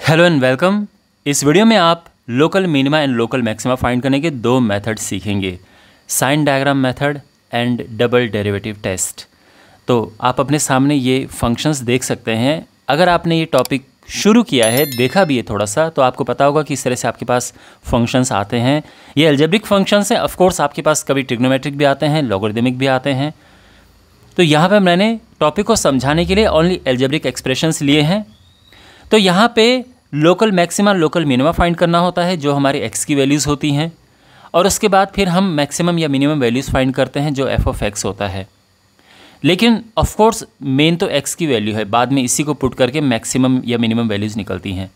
Hello and welcome. इस video में आप local minima and local maxima find करने के दो मेथड सीखेंगे, sign diagram method and double derivative test. तो आप अपने सामने ये फंक्शंस देख सकते हैं। अगर आपने ये टॉपिक शुरू किया है, देखा भी है थोड़ा सा, तो आपको पता होगा कि इस तरह से आपके पास फंक्शंस आते हैं। ये अलजेब्रिक फंक्शंस हैं। ऑफ कोर्स आपके पास कभी ट्रिग्नोमेट्रिक भी आते हैं, लॉगरिदमिक भी आते हैं। तो यहाँ पे मैंने टॉपिक को समझाने के लिए ओनली अलजेब्रिक एक्सप्रेशंस लिए हैं। तो यहाँ पे local maxima local minima find करना होता है, जो हमारी एक्स की वैल्यूज़ होती हैं, और उसके बाद फिर हम मैक्सिमम या मिनिमम वैल्यूज़ फाइंड करते हैं, जो एफ ऑफ एक्स होता है। लेकिन ऑफ कोर्स मेन तो एक्स की वैल्यू है, बाद में इसी को पुट करके मैक्सिमम या मिनिमम वैल्यूज़ निकलती हैं।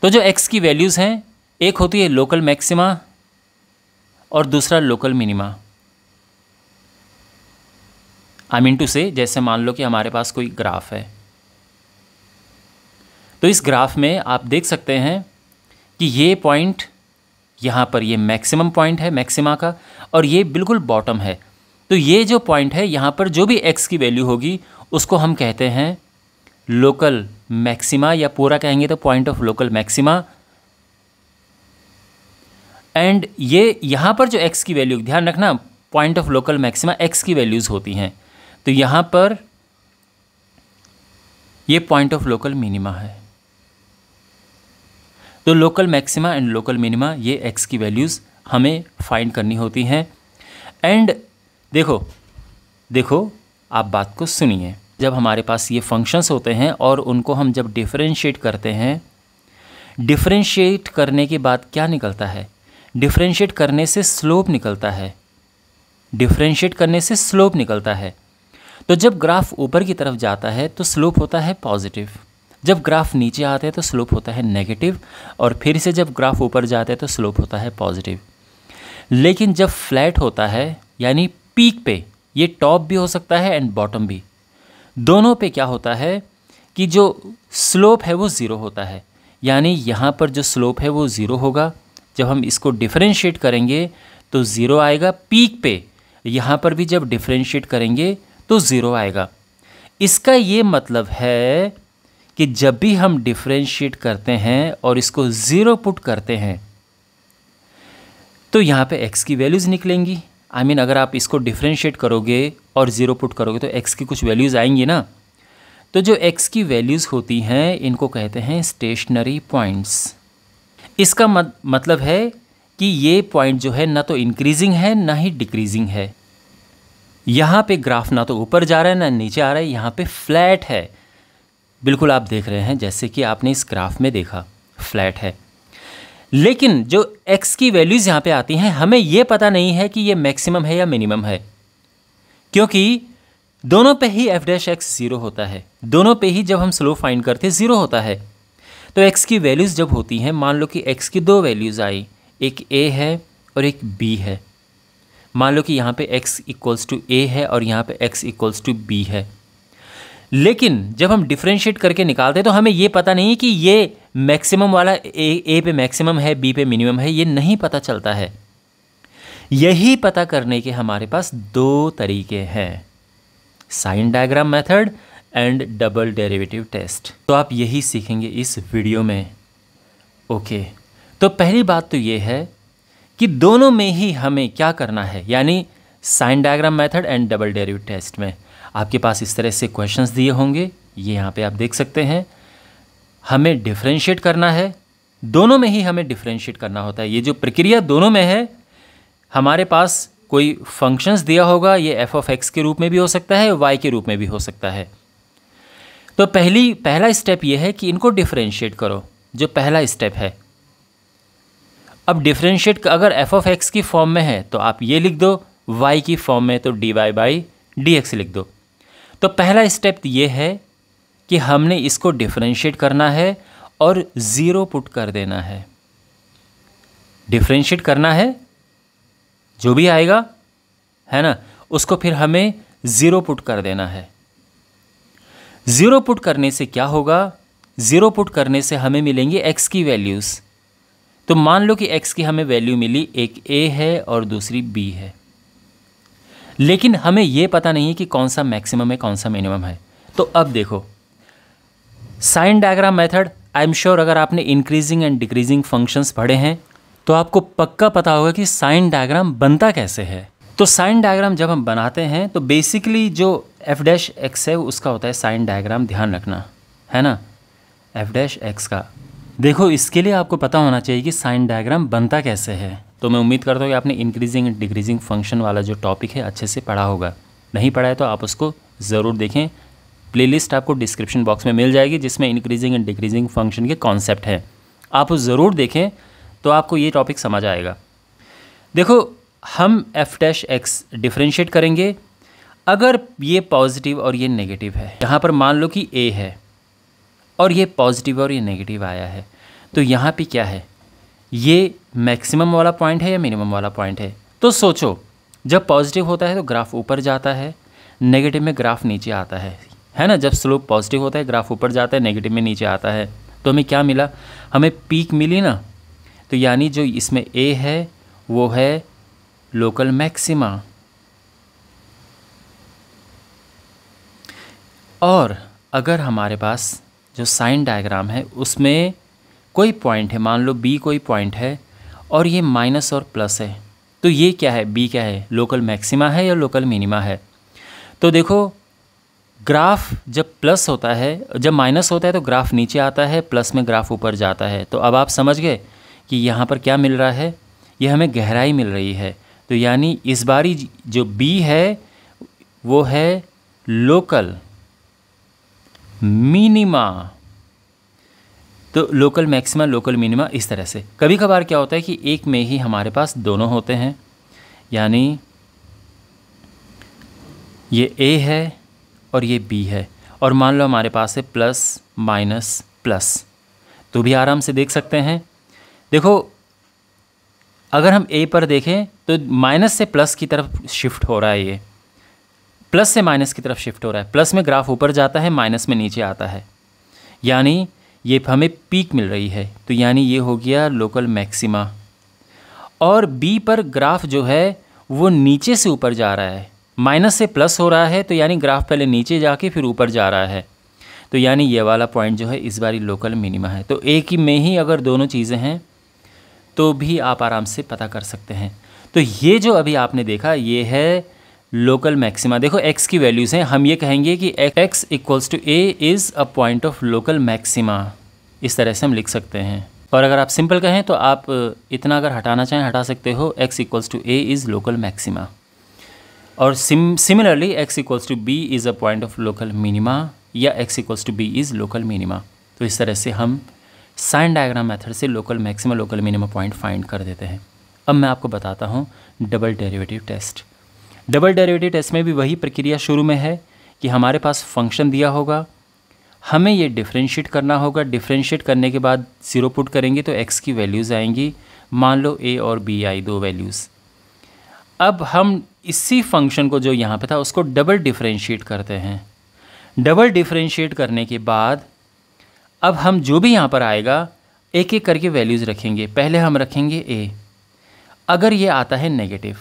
तो जो एक्स की वैल्यूज़ हैं, एक होती है लोकल मैक्सिमा और दूसरा local minima. I mean to say, जैसे मान लो कि हमारे पास कोई ग्राफ है, तो इस ग्राफ में आप देख सकते हैं कि ये पॉइंट यहाँ पर ये मैक्सिमम पॉइंट है मैक्सिमा का, और ये बिल्कुल बॉटम है। तो ये जो पॉइंट है, यहाँ पर जो भी एक्स की वैल्यू होगी उसको हम कहते हैं लोकल मैक्सिमा, या पूरा कहेंगे तो point of local maxima. And ये यहाँ पर जो एक्स की वैल्यू, ध्यान रखना, point of local maxima x की वैल्यूज़ होती हैं। तो यहाँ पर ये पॉइंट ऑफ लोकल मिनिमा है। तो local maxima and local minima, ये एक्स की वैल्यूज़ हमें फाइंड करनी होती हैं। एंड देखो आप बात को सुनिए। जब हमारे पास ये फंक्शंस होते हैं और उनको हम जब डिफरेंशिएट करते हैं, डिफरेंशिएट करने के बाद क्या निकलता है? डिफरेंशिएट करने से स्लोप निकलता है। डिफरेंशिएट करने से स्लोप निकलता है। तो जब ग्राफ ऊपर की तरफ जाता है तो स्लोप होता है पॉजिटिव, जब ग्राफ नीचे आते हैं तो स्लोप होता है नेगेटिव, और फिर से जब ग्राफ ऊपर जाते हैं तो स्लोप होता है पॉजिटिव। लेकिन जब फ्लैट होता है, यानी पीक पे, ये टॉप भी हो सकता है एंड बॉटम भी, दोनों पे क्या होता है कि जो स्लोप है वो ज़ीरो होता है। यानी यहाँ पर जो स्लोप है वो ज़ीरो होगा। जब हम इसको डिफरेंशिएट करेंगे तो ज़ीरो आएगा। पीक पे यहाँ पर भी जब डिफरेंशिएट करेंगे तो ज़ीरो आएगा। इसका ये मतलब है कि जब भी हम डिफरेंशिएट करते हैं और इसको ज़ीरो पुट करते हैं तो यहाँ पे x की वैल्यूज़ निकलेंगी। आई मीन अगर आप इसको डिफरेंशिएट करोगे और ज़ीरो पुट करोगे तो x की कुछ वैल्यूज़ आएंगी ना। तो जो x की वैल्यूज़ होती हैं, इनको कहते हैं स्टेशनरी पॉइंट्स। इसका मतलब है कि ये पॉइंट जो है ना तो इंक्रीजिंग है ना ही डिक्रीजिंग है। यहाँ पे ग्राफ ना तो ऊपर जा रहा है ना नीचे आ रहा है, यहाँ पे फ्लैट है। बिल्कुल आप देख रहे हैं जैसे कि आपने इस ग्राफ में देखा, फ्लैट है। लेकिन जो x की वैल्यूज़ यहाँ पे आती हैं, हमें ये पता नहीं है कि ये मैक्सिमम है या मिनिमम है, क्योंकि दोनों पे ही f डैश एक्स ज़ीरो होता है। दोनों पे ही जब हम स्लोप फाइंड करते हैं ज़ीरो होता है। तो x की वैल्यूज़ जब होती हैं, मान लो कि x की दो वैल्यूज़ आई, एक a है और एक b है। मान लो कि यहाँ पे x इक्वल्स टू a है और यहाँ पे x इक्वल्स टू b है। लेकिन जब हम डिफरेंशिएट करके निकालते हैं तो हमें ये पता नहीं कि ये मैक्सिमम वाला ए पे मैक्सिमम है, बी पे मिनिमम है, ये नहीं पता चलता है। यही पता करने के हमारे पास दो तरीके हैं, sign diagram method and double derivative test. तो आप यही सीखेंगे इस वीडियो में। ओके, तो पहली बात तो ये है कि दोनों में ही हमें क्या करना है, यानी sign diagram method and double derivative test में आपके पास इस तरह से क्वेश्चंस दिए होंगे। ये यहाँ पे आप देख सकते हैं। हमें डिफरेंशिएट करना है, दोनों में ही हमें डिफरेंशिएट करना होता है। ये जो प्रक्रिया दोनों में है, हमारे पास कोई फंक्शंस दिया होगा, ये एफ ऑफ एक्स के रूप में भी हो सकता है, वाई के रूप में भी हो सकता है। तो पहला स्टेप ये है कि इनको डिफरेंशिएट करो, जो पहला स्टेप है। अब डिफरेंशिएट अगर एफ ऑफ एक्स की फॉर्म में है तो आप ये लिख दो, वाई की फॉर्म में तो D Y by D X लिख दो। तो पहला स्टेप ये है कि हमने इसको डिफरेंशिएट करना है और ज़ीरो पुट कर देना है। डिफरेंशिएट करना है, जो भी आएगा है ना, उसको फिर हमें ज़ीरो पुट कर देना है। ज़ीरो पुट करने से क्या होगा? ज़ीरो पुट करने से हमें मिलेंगी x की वैल्यूज़। तो मान लो कि x की हमें वैल्यू मिली, एक a है और दूसरी b है। लेकिन हमें ये पता नहीं कि कौन सा मैक्सिमम है कौन सा मिनिमम है। तो अब देखो, sign diagram method I am sure अगर आपने इंक्रीजिंग एंड डिक्रीजिंग फंक्शंस पढ़े हैं तो आपको पक्का पता होगा कि साइन डायग्राम बनता कैसे है। तो साइन डायग्राम जब हम बनाते हैं तो बेसिकली जो एफ डैश एक्स है उसका होता है साइन डायग्राम, ध्यान रखना है ना, एफ डैश एक्स का। देखो इसके लिए आपको पता होना चाहिए कि साइन डायग्राम बनता कैसे है। तो मैं उम्मीद करता हूँ कि आपने इंक्रीजिंग एंड डिक्रीजिंग फंक्शन वाला जो टॉपिक है अच्छे से पढ़ा होगा। नहीं पढ़ा है तो आप उसको ज़रूर देखें, प्लेलिस्ट आपको डिस्क्रिप्शन बॉक्स में मिल जाएगी जिसमें इंक्रीजिंग एंड डिक्रीजिंग फंक्शन के कॉन्सेप्ट हैं, आप उस ज़रूर देखें तो आपको ये टॉपिक समझ आएगा। देखो हम एफ डैश एक्स डिफ्रेंशिएट करेंगे अगर ये पॉजिटिव और ये नेगेटिव है। यहाँ पर मान लो कि ए है और ये पॉजिटिव और ये नेगेटिव आया है, तो यहाँ पे क्या है, ये मैक्सिमम वाला पॉइंट है या मिनिमम वाला पॉइंट है। तो सोचो जब पॉजिटिव होता है तो ग्राफ ऊपर जाता है, नेगेटिव में ग्राफ नीचे आता है ना। जब स्लोप पॉजिटिव होता है ग्राफ ऊपर जाता है, नेगेटिव में नीचे आता है। तो हमें क्या मिला, हमें पीक मिली ना। तो यानी जो इसमें ए है वो है लोकल मैक्सिमा, और अगर हमारे पास जो साइन डायग्राम है उसमें कोई पॉइंट है, मान लो बी कोई पॉइंट है और ये माइनस और प्लस है, तो ये क्या है, बी क्या है, लोकल मैक्सिमा है या लोकल मिनिमा है। तो देखो ग्राफ जब प्लस होता है, जब माइनस होता है तो ग्राफ नीचे आता है, प्लस में ग्राफ ऊपर जाता है। तो अब आप समझ गए कि यहाँ पर क्या मिल रहा है, ये हमें गहराई मिल रही है। तो यानी इस बारी जो बी है वो है लोकल मिनिमा। तो लोकल मैक्सिमा लोकल मिनिमा इस तरह से। कभी कभार क्या होता है कि एक में ही हमारे पास दोनों होते हैं, यानी ये ए है और ये बी है, और मान लो हमारे पास है प्लस माइनस प्लस, तो भी आराम से देख सकते हैं। देखो अगर हम ए पर देखें तो माइनस से प्लस की तरफ शिफ्ट हो रहा है, ये प्लस से माइनस की तरफ शिफ्ट हो रहा है। प्लस में ग्राफ ऊपर जाता है, माइनस में नीचे आता है, यानी ये हमें पीक मिल रही है। तो यानी ये हो गया लोकल मैक्सिमा। और बी पर ग्राफ जो है वो नीचे से ऊपर जा रहा है, माइनस से प्लस हो रहा है, तो यानी ग्राफ पहले नीचे जाके फिर ऊपर जा रहा है। तो यानी ये वाला पॉइंट जो है इस बारी लोकल मिनिमा है। तो एक ही में ही अगर दोनों चीज़ें हैं तो भी आप आराम से पता कर सकते हैं। तो ये जो अभी आपने देखा ये है लोकल मैक्सिमा। देखो x की वैल्यूज़ हैं, हम ये कहेंगे कि x equals to a is a point of local maxima, इस तरह से हम लिख सकते हैं। और अगर आप सिंपल कहें तो आप इतना अगर हटाना चाहें हटा सकते हो, x equals to a is local maxima. और similarly x equals to b is a point of local minima, या x equals to b is local minima. तो इस तरह से हम साइन डायग्राम मेथड से local maxima local minima point find कर देते हैं। अब मैं आपको बताता हूँ double derivative test. Double derivative test में भी वही प्रक्रिया शुरू में है कि हमारे पास फंक्शन दिया होगा, हमें ये डिफ्रेंशिएट करना होगा। डिफ्रेंशिएट करने के बाद ज़ीरो पुट करेंगे तो x की वैल्यूज़ आएंगी, मान लो a और b आई दो वैल्यूज़। अब हम इसी फंक्शन को जो यहाँ पे था उसको डबल डिफ्रेंशिएट करते हैं। डबल डिफ्रेंशिएट करने के बाद अब हम जो भी यहाँ पर आएगा एक एक करके वैल्यूज़ रखेंगे। पहले हम रखेंगे a, अगर ये आता है नेगेटिव,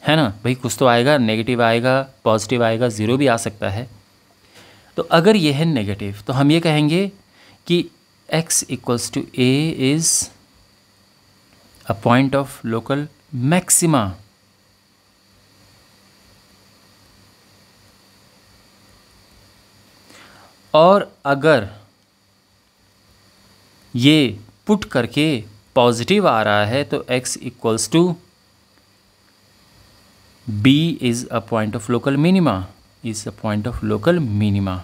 है ना भाई, कुछ तो आएगा, नेगेटिव आएगा, पॉजिटिव आएगा, ज़ीरो भी आ सकता है। तो अगर ये है नेगेटिव तो हम ये कहेंगे कि x equals to a is a point of local maxima. और अगर ये पुट करके पॉजिटिव आ रहा है तो x equals to b is a point of local minima, is a point of local minima,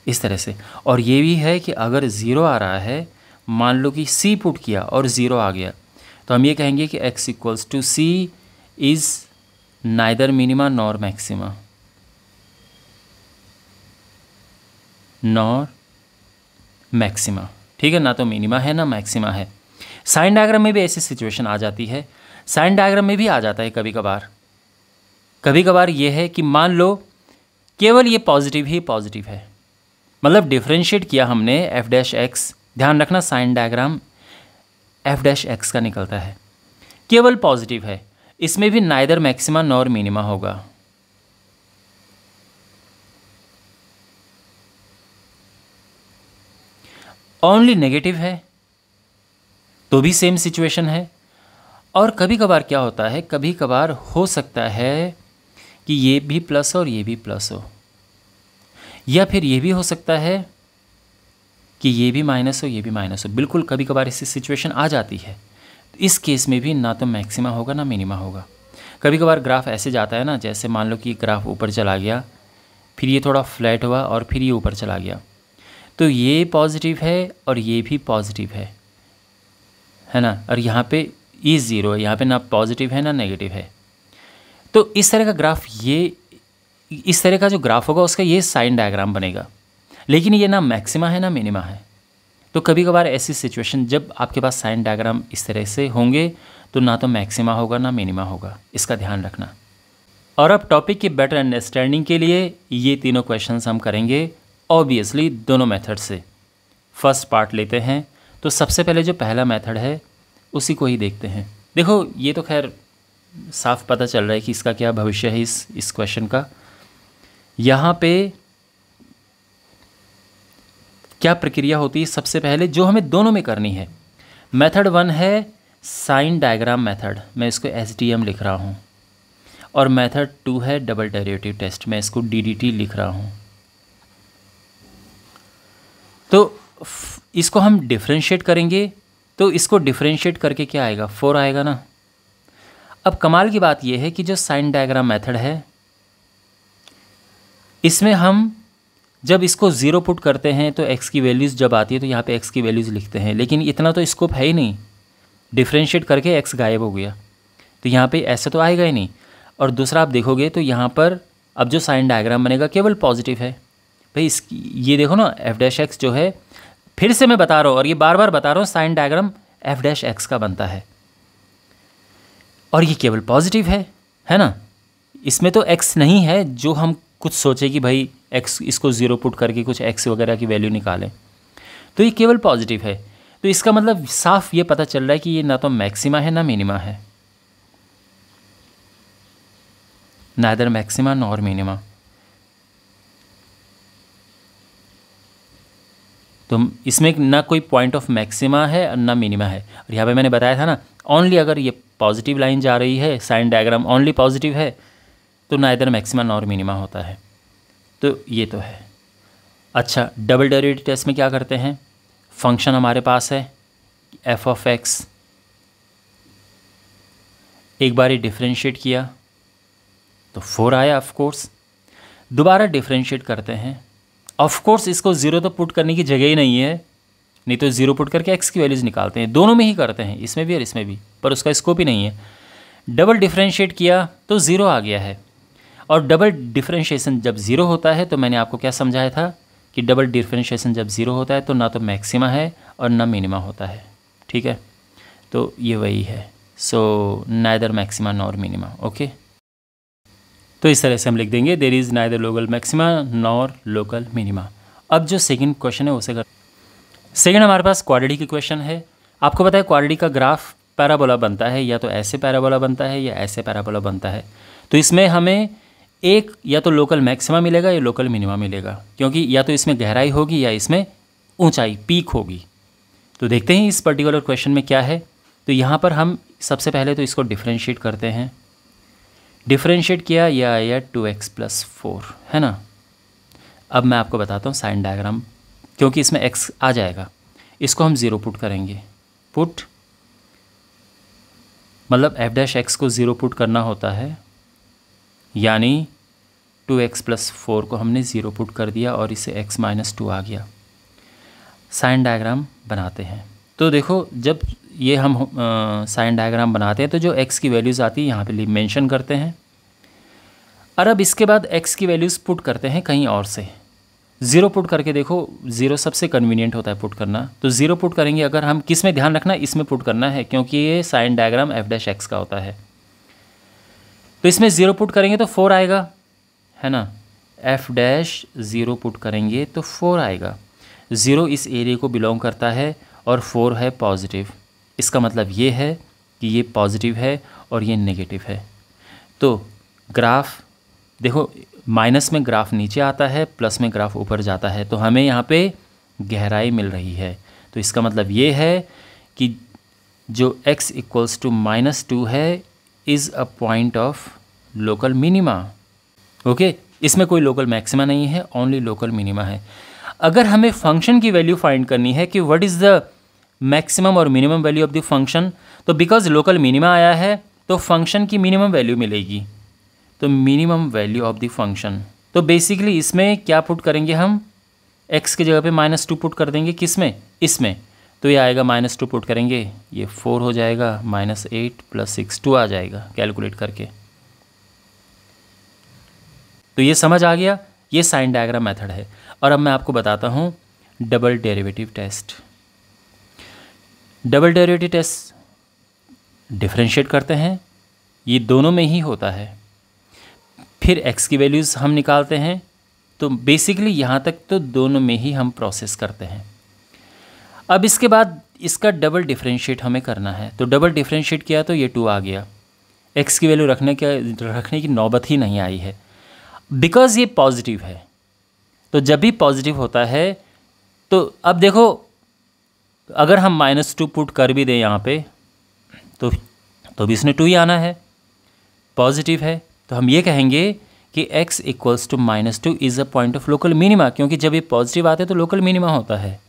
इस तरह से। और ये भी है कि अगर ज़ीरो आ रहा है, मान लो कि c पुट किया और ज़ीरो आ गया, तो हम ये कहेंगे कि x equals to c is neither minima nor maxima, nor maxima. ठीक है, ना तो मिनिमा है ना मैक्सिमा है। साइन डायग्राम में भी ऐसी सिचुएशन आ जाती है, साइन डायग्राम में भी आ जाता है कभी कभार। कभी कभार ये है कि मान लो केवल ये पॉजिटिव ही पॉजिटिव है, मतलब डिफ्रेंशिएट किया हमने एफ डैश एक्स, ध्यान रखना sign diagram F dash X का निकलता है, केवल पॉजिटिव है, इसमें भी नाइदर मैक्सिमा नॉर मिनिमा होगा। ओनली नेगेटिव है तो भी सेम सिचुएशन है। और कभी कभार क्या होता है, कभी कभार हो सकता है कि ये भी प्लस और ये भी प्लस हो, या फिर ये भी हो सकता है कि ये भी माइनस हो ये भी माइनस हो। बिल्कुल कभी कभार ऐसी सिचुएशन आ जाती है। तो इस केस में भी ना तो मैक्सिमा होगा ना मिनिमा होगा। कभी कभार ग्राफ ऐसे जाता है ना, जैसे मान लो कि ग्राफ ऊपर चला गया, फिर ये थोड़ा फ्लैट हुआ और फिर ये ऊपर चला गया, तो ये पॉजिटिव है और ये भी पॉजिटिव है ना, और यहाँ पे ये ज़ीरो है, यहाँ पे ना पॉजिटिव है ना नेगेटिव है। तो इस तरह का ग्राफ, ये इस तरह का जो ग्राफ होगा उसका ये साइन डायग्राम बनेगा, लेकिन ये ना मैक्सिमा है ना मिनिमा है। तो कभी कभार ऐसी सिचुएशन जब आपके पास साइन डायग्राम इस तरह से होंगे तो ना तो मैक्सिमा होगा ना मिनिमा होगा, इसका ध्यान रखना। और अब टॉपिक की बेटर अंडरस्टैंडिंग के लिए ये तीनों क्वेश्चंस हम करेंगे ऑब्वियसली दोनों मेथड से। फर्स्ट पार्ट लेते हैं, तो सबसे पहले जो पहला मेथड है उसी को ही देखते हैं। देखो ये तो खैर साफ पता चल रहा है कि इसका क्या भविष्य है इस क्वेश्चन का। यहाँ पे क्या प्रक्रिया होती है, सबसे पहले जो हमें दोनों में करनी है। मेथड 1 है साइन डायग्राम मेथड, मैं इसको SDM लिख रहा हूँ, और मेथड 2 है डबल डेरिवेटिव टेस्ट, मैं इसको DDT लिख रहा हूँ। तो इसको हम डिफरेंशिएट करेंगे, तो इसको डिफरेंशिएट करके क्या आएगा, 4 आएगा ना। अब कमाल की बात यह है कि जो साइन डायग्राम मेथड है इसमें हम जब इसको ज़ीरो पुट करते हैं तो x की वैल्यूज़ जब आती है तो यहाँ पे x की वैल्यूज़ लिखते हैं, लेकिन इतना तो स्कोप है ही नहीं, डिफरेंशिएट करके x गायब हो गया, तो यहाँ पे ऐसे तो आएगा ही नहीं। और दूसरा आप देखोगे तो यहाँ पर अब जो साइन डायग्राम बनेगा केवल पॉजिटिव है। भाई ये देखो ना, f' जो है, फिर से मैं बता रहा हूँ और ये बार बार बता रहा हूँ, साइन डायग्राम f' का बनता है और ये केवल पॉजिटिव है ना। इसमें तो x नहीं है जो हम कुछ सोचे कि भाई x, इसको ज़ीरो पुट करके कुछ x वगैरह की वैल्यू निकालें, तो ये केवल पॉजिटिव है। तो इसका मतलब साफ ये पता चल रहा है कि ये ना तो मैक्सिमा है ना मिनिमा है, नाइदर मैक्सिमा नॉर मिनिमा। तो इसमें ना कोई पॉइंट ऑफ मैक्सिमा है और ना मिनिमा है। और यहाँ पे मैंने बताया था ना, ओनली अगर ये पॉजिटिव लाइन जा रही है, साइन डायग्राम ओनली पॉजिटिव है, तो नाइदर मैक्सिमा नॉर मिनिमा होता है। तो ये तो है। अच्छा, डबल डेरिवेटिव टेस्ट में क्या करते हैं, फंक्शन हमारे पास है f(x), एक बार डिफरेंशिएट किया तो 4 आया ऑफ कोर्स, दोबारा डिफरेंशिएट करते हैं, ऑफ कोर्स इसको ज़ीरो तो पुट करने की जगह ही नहीं है, नहीं तो ज़ीरो पुट करके x की वैल्यूज़ निकालते हैं, दोनों में ही करते हैं, इसमें भी और इसमें भी, पर उसका स्कोप ही नहीं है। डबल डिफरेंशिएट किया तो ज़ीरो आ गया है, और डबल डिफरेंशिएशन जब ज़ीरो होता है तो मैंने आपको क्या समझाया था कि डबल डिफरेंशिएशन जब ज़ीरो होता है तो ना तो मैक्सिमा है और ना मिनिमा होता है, ठीक है। तो ये वही है, so neither maxima nor minima, okay. तो इस तरह से हम लिख देंगे there is neither local maxima nor local minima. अब जो सेकंड क्वेश्चन है उसे कर, सेकंड हमारे पास क्वाड्रेटिक इक्वेशन है। आपको पता है क्वाड्रेटिक का ग्राफ पैराबोला बनता है, या तो ऐसे पैराबोला बनता है या ऐसे पैराबोला बनता है। तो इसमें हमें एक या तो लोकल मैक्सिमा मिलेगा या लोकल मिनिमा मिलेगा, क्योंकि या तो इसमें गहराई होगी या इसमें ऊंचाई पीक होगी। तो देखते हैं इस पर्टिकुलर क्वेश्चन में क्या है। तो यहाँ पर हम सबसे पहले तो इसको डिफरेंशिएट करते हैं, डिफरेंशिएट किया या आया 2x + 4, है ना। अब मैं आपको बताता हूँ साइन डायग्राम, क्योंकि इसमें x आ जाएगा, इसको हम ज़ीरो पुट करेंगे। पुट मतलब f' को ज़ीरो पुट करना होता है, यानी 2x + 4 को हमने ज़ीरो पुट कर दिया और इसे x - 2 आ गया। साइन डायग्राम बनाते हैं। तो देखो जब ये हम साइन डायग्राम बनाते हैं तो जो x की वैल्यूज़ आती है यहाँ पे मेंशन करते हैं, और अब इसके बाद x की वैल्यूज़ पुट करते हैं कहीं और से। ज़ीरो पुट करके देखो, ज़ीरो सबसे कन्वीनियंट होता है पुट करना, तो ज़ीरो पुट करेंगे अगर हम, किस में ध्यान रखना, इसमें पुट करना है, क्योंकि ये साइन डायग्राम f' का होता है। तो इसमें ज़ीरो पुट करेंगे तो 4 आएगा, है ना। f' ज़ीरो पुट करेंगे तो 4 आएगा। ज़ीरो इस एरिया को बिलोंग करता है और 4 है पॉजिटिव, इसका मतलब ये है कि ये पॉजिटिव है और ये नेगेटिव है। तो ग्राफ देखो, माइनस में ग्राफ नीचे आता है, प्लस में ग्राफ ऊपर जाता है, तो हमें यहाँ पे गहराई मिल रही है। तो इसका मतलब ये है कि जो x इक्वल्स टू -2 है is a point of local minima. Okay, इसमें कोई लोकल मैक्सिमा नहीं है, ओनली लोकल मिनिमा है। अगर हमें फंक्शन की वैल्यू फाइंड करनी है कि व्हाट इज़ द मैक्सिमम और minimum value of the function, तो बिकॉज लोकल मिनिमा आया है तो फंक्शन की मिनिमम वैल्यू मिलेगी, तो minimum value of the function. तो बेसिकली इसमें क्या पुट करेंगे हम, x की जगह पे -2 पुट कर देंगे, किस में, इसमें, तो ये आएगा -2 पुट करेंगे, ये 4 हो जाएगा, -8 + 6 2 आ जाएगा कैलकुलेट करके। तो ये समझ आ गया, ये साइन डायग्राम मेथड है। और अब मैं आपको बताता हूँ double derivative test. Double derivative test differentiate करते हैं, ये दोनों में ही होता है, फिर x की वैल्यूज़ हम निकालते हैं। तो बेसिकली यहाँ तक तो दोनों में ही हम प्रोसेस करते हैं। अब इसके बाद इसका डबल डिफरेंशिएट हमें करना है, तो डबल डिफरेंशिएट किया तो ये 2 आ गया, x की वैल्यू रखने की नौबत ही नहीं आई है, बिकॉज ये पॉजिटिव है। तो जब भी पॉजिटिव होता है तो अब देखो, अगर हम -2 पुट कर भी दें यहाँ पे तो भी इसने 2 ही आना है, पॉजिटिव है। तो हम ये कहेंगे कि x equals to -2 is a point of local minima, क्योंकि जब ये पॉजिटिव आते हैं तो लोकल मिनिमा होता है।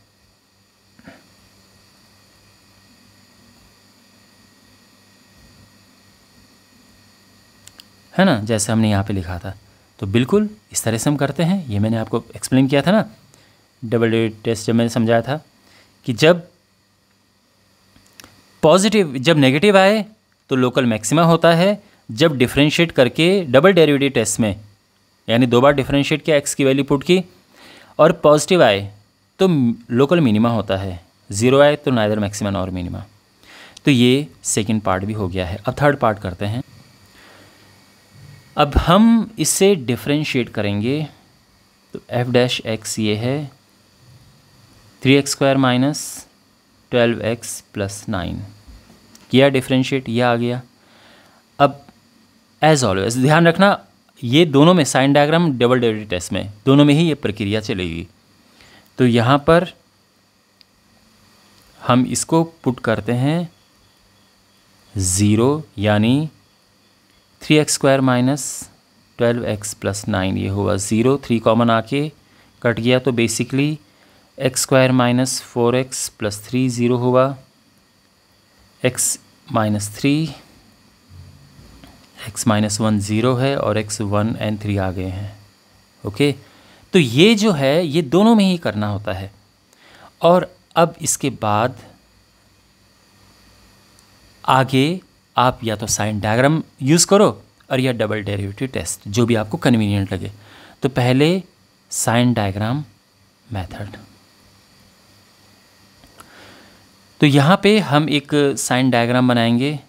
है ना, जैसे हमने यहाँ पे लिखा था। तो बिल्कुल इस तरह से हम करते हैं, ये मैंने आपको एक्सप्लेन किया था ना डबल डेरिवेटिव टेस्ट, जब मैंने समझाया था कि जब नेगेटिव आए तो लोकल मैक्सिमा होता है, जब डिफरेंशिएट करके डबल डेरिवेटिव टेस्ट में, यानी 2 बार डिफरेंशिएट किया, x की वैल्यू पुट की और पॉजिटिव आए तो लोकल मिनिमा होता है, 0 आए तो नाइदर मैक्सिमा नॉर मिनिमा। तो ये सेकंड पार्ट भी हो गया है। अब थर्ड पार्ट करते हैं। अब हम इससे डिफरेंशिएट करेंगे, तो f' ये है 3x² - 12x + 9, किया डिफरेंशिएट, ये आ गया। अब एज ऑलवेज ध्यान रखना, ये दोनों में sign diagram double derivative test में दोनों में ही ये प्रक्रिया चलेगी। तो यहाँ पर हम इसको पुट करते हैं 0, यानी 3x² - 12x + 9, ये होगा 0, 3 कॉमन आके कट गया, तो बेसिकली x² - 4x + 3 0 होगा, x - 3, x - 1 0 है और x 1 और 3 आ गए हैं। ओके, तो ये जो है ये दोनों में ही करना होता है। और अब इसके बाद आगे आप या तो साइन डायग्राम यूज़ करो और या डबल डेरिवेटिव टेस्ट, जो भी आपको कन्वीनियंट लगे। तो पहले साइन डायग्राम मेथड, तो यहाँ पे हम एक साइन डायग्राम बनाएंगे।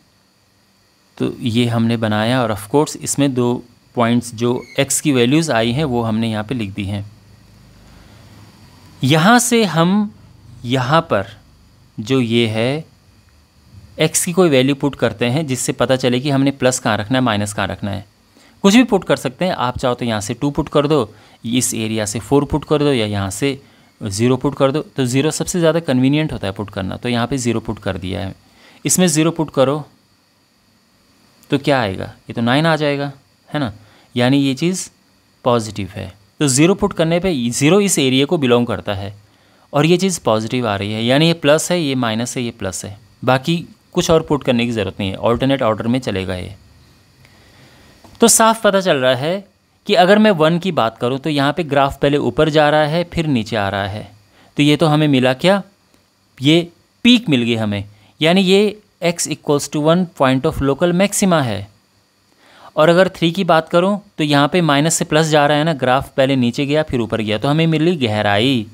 तो ये हमने बनाया और ऑफ कोर्स इसमें 2 पॉइंट्स जो x की वैल्यूज़ आई हैं वो हमने यहाँ पे लिख दी हैं। यहाँ से हम यहाँ पर जो ये है x की कोई वैल्यू पुट करते हैं, जिससे पता चले कि हमने प्लस कहाँ रखना है, माइनस कहाँ रखना है। कुछ भी पुट कर सकते हैं, आप चाहो तो यहाँ से 2 पुट कर दो, इस एरिया से 4 पुट कर दो, या यहाँ से 0 पुट कर दो। तो 0 सबसे ज़्यादा कन्वीनियंट होता है पुट करना, तो यहाँ पे 0 पुट कर दिया है। इसमें 0 पुट करो तो क्या आएगा, ये तो 9 आ जाएगा, है ना, यानी ये चीज़ पॉजिटिव है। तो 0 पुट करने पे 0 इस एरिया को बिलोंग करता है और ये चीज़ पॉजिटिव आ रही है, यानी ये प्लस है, ये माइनस है, ये प्लस है। बाकी कुछ और पुट करने की ज़रूरत नहीं है, ऑल्टरनेट ऑर्डर में चलेगा ये। तो साफ पता चल रहा है कि अगर मैं 1 की बात करूँ तो यहाँ पे ग्राफ पहले ऊपर जा रहा है फिर नीचे आ रहा है। तो ये तो हमें मिला क्या, ये पीक मिल गई हमें, यानी ये x equals to 1 point of local maxima है। और अगर 3 की बात करूं तो यहाँ पे माइनस से प्लस जा रहा है ना, ग्राफ पहले नीचे गया फिर ऊपर गया, तो हमें मिली गहराई,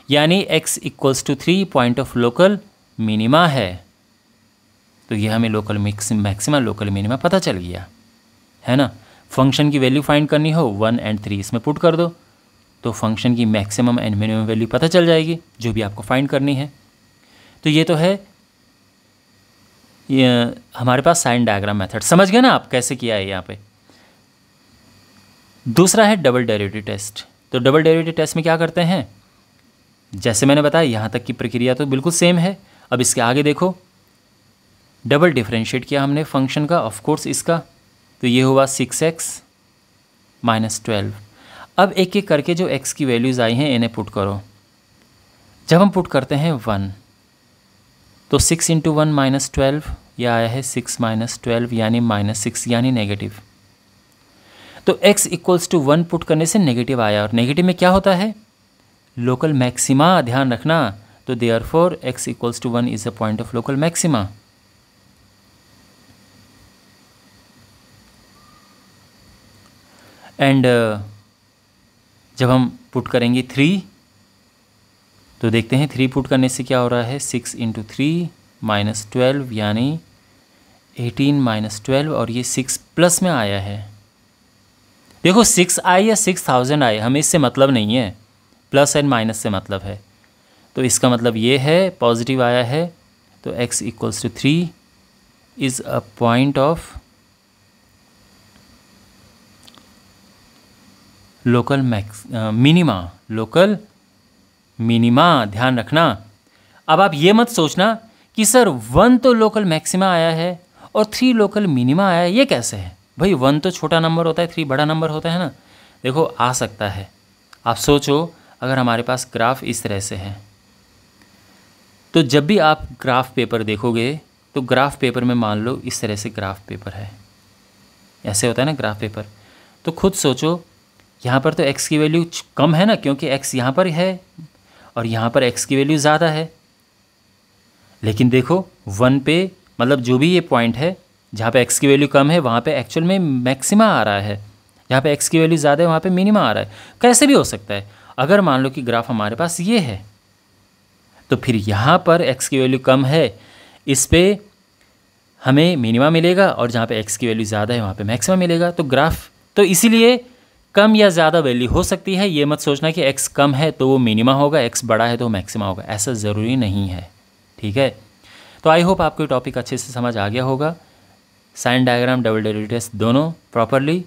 यानी x equals to 3 point of local minima है। तो ये हमें लोकल मैक्सिमा लोकल मिनिमा पता चल गया, है ना। फंक्शन की वैल्यू फाइंड करनी हो 1 और 3 इसमें पुट कर दो, तो फंक्शन की मैक्सिमम एंड मिनिमम वैल्यू पता चल जाएगी जो भी आपको फाइंड करनी है। तो ये तो है ये हमारे पास साइन डायग्राम मेथड, समझ गए ना आप कैसे किया है यहाँ पे। दूसरा है डबल डेरिवेटिव टेस्ट। तो डबल डेरिवेटिव टेस्ट में क्या करते हैं, जैसे मैंने बताया यहाँ तक की प्रक्रिया तो बिल्कुल सेम है। अब इसके आगे देखो, डबल डिफरेंशिएट किया हमने फंक्शन का, ऑफ कोर्स इसका, तो ये हुआ 6x माइनस 12। अब एक एक करके जो x की वैल्यूज़ आई हैं इन्हें पुट करो। जब हम पुट करते हैं 1, तो 6 इंटू 1 माइनस 12, यह आया है 6 माइनस 12 यानी -6 यानी नेगेटिव। तो x इक्वल्स टू 1 पुट करने से नेगेटिव आया, और नेगेटिव में क्या होता है? लोकल मैक्सिमा, ध्यान रखना। तो therefore x equals to 1 is a point of local maxima. And जब हम पुट करेंगे 3, तो देखते हैं 3 पुट करने से क्या हो रहा है, 6 इंटू 3 माइनस 12 यानी 18 माइनस 12, और ये 6 प्लस में आया है। देखो 6 आए या 6000 आए, हमें इससे मतलब नहीं है, प्लस एंड माइनस से मतलब है। तो इसका मतलब ये है पॉजिटिव आया है, तो x equals to 3 is a point of local local minima, ध्यान रखना। अब आप ये मत सोचना कि सर 1 तो लोकल मैक्सिमा आया है और 3 लोकल मिनिमा आया है, ये कैसे है भाई? 1 तो छोटा नंबर होता है, 3 बड़ा नंबर होता है ना। देखो आ सकता है, आप सोचो अगर हमारे पास ग्राफ इस तरह से है, तो जब भी आप ग्राफ पेपर देखोगे तो ग्राफ पेपर में मान लो इस तरह से ग्राफ पेपर है, ऐसे होता है ना ग्राफ पेपर, तो खुद सोचो यहाँ पर तो x की वैल्यू कम है ना, क्योंकि x यहाँ पर है और यहाँ पर x की वैल्यू ज़्यादा है। लेकिन देखो 1 पे, मतलब जो भी ये पॉइंट है जहाँ पे x की वैल्यू कम है वहाँ पे एक्चुअल में मैक्सिमा आ रहा है, जहाँ पे x की वैल्यू ज़्यादा है वहाँ पे मिनिमा आ रहा है। कैसे भी हो सकता है। अगर मान लो कि ग्राफ हमारे पास ये है, तो फिर यहाँ पर x की वैल्यू कम है, इस पर हमें मिनिमा मिलेगा, और जहाँ पे x की वैल्यू ज़्यादा है वहाँ पे मैक्सिमा मिलेगा। तो ग्राफ तो इसीलिए कम या ज़्यादा वैल्यू हो सकती है। ये मत सोचना कि x कम है तो वो मिनिमा होगा, x बड़ा है तो मैक्सिमा होगा, ऐसा ज़रूरी नहीं है। ठीक है, तो आई होप आपको टॉपिक अच्छे से समझ आ गया होगा। साइन डायग्राम, डबल डेरिवेटिव्स दोनों प्रॉपरली।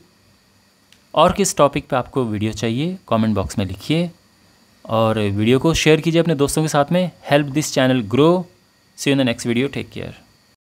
और किस टॉपिक पे आपको वीडियो चाहिए कमेंट बॉक्स में लिखिए, और वीडियो को शेयर कीजिए अपने दोस्तों के साथ में। Help this channel grow. See you in the next video, take care.